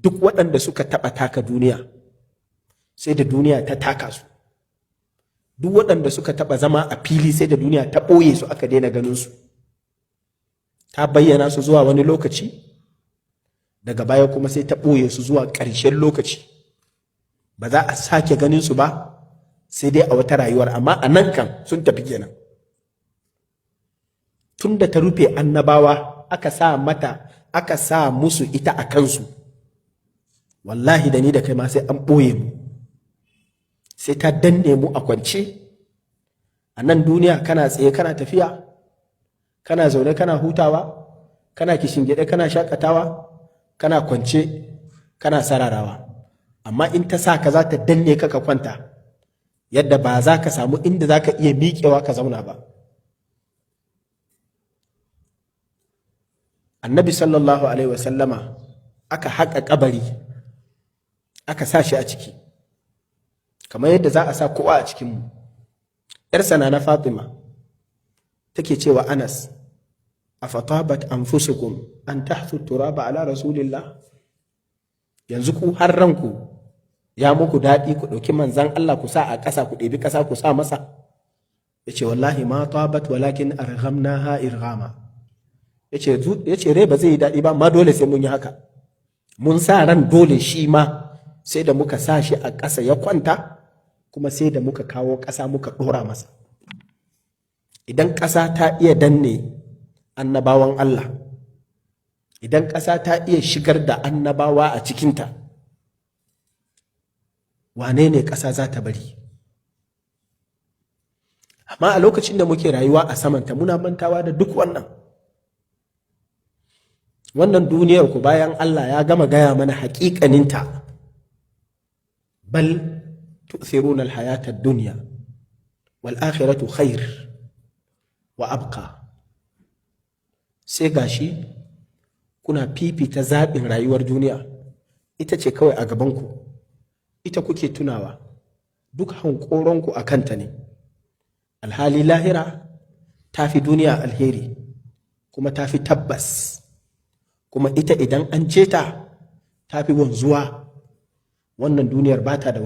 duk waɗanda suka taɓa taka duniya sai da duniya ta taka su, duk waɗanda suka taɓa zama a fili sai da duniya ta ɓoye su aka daina ganin su, ta bayyana su zuwa wani lokaci daga baya kuma sai ta ɓoye su zuwa ƙarshen lokaci, ba za a sake ganin su ba sai dai a wata rayuwar, amma a nan kan sun tafi kenan. Tun da ta rufe annabawa aka sa musu ita a kansu, wallahi da ni da kai ma sai an ɓoye mu, sai ta danne mu a kwance a nan duniya. Kana tsaye kana tafiya, kana zaune kana hutawa, kana kishingide kana shakatawa, kana kwance kana sararawa, amma in ta sa ka za ta danne ka kwanta yadda ba za ka samu inda za ka iya miƙewa ka zauna ba. Annabi sallallahu alaihi wasallama aka haƙa kabari aka sa shi a ciki kamar yadda za a sa kowa a cikinmu. ‘Yarsa na Fatima take cewa Anas, afatabat anfusukum an tahthu turaba ala rasulillah, yanzu ku har ranku ya muku daɗi ku ɗauki manzan Allah ku sa a ƙasa, ku ɗebi ƙasa ku sa masa? Ya ce wallahi ma tabat walakin arghamnaha irghama. Ya ce rai ba zai yi daɗi ba, amma dole sai mun yi haka. Mun sa ran dole shi ma sai da muka sa shi a ƙasa ya kwanta, kuma sai da muka kawo ƙasa muka ɗora masa. Idan ƙasa ta iya danne annabawan Allah, idan ƙasa ta iya shigar da annabawa a cikinta, wane ne ƙasa za ta bari? Amma a lokacin da muke rayuwa a samanta muna mantawa da duk wannan duniyar ku bayan Allah ya gama gaya mana haƙiƙaninta. Bal tu'thiruna al-hayata ad-dunya wal akhiratu khair wa abqa. Sai gashi kuna fifita zaɓin rayuwar duniya, ita ce kawai a gabanku, ita kuke tunawa, duk hankoronku a kanta ne. Alhali lahira ta fi duniya alheri, kuma ta fi tabbas, kuma ita idan an ce ta fi wanzuwa. Wannan duniyar ba ta da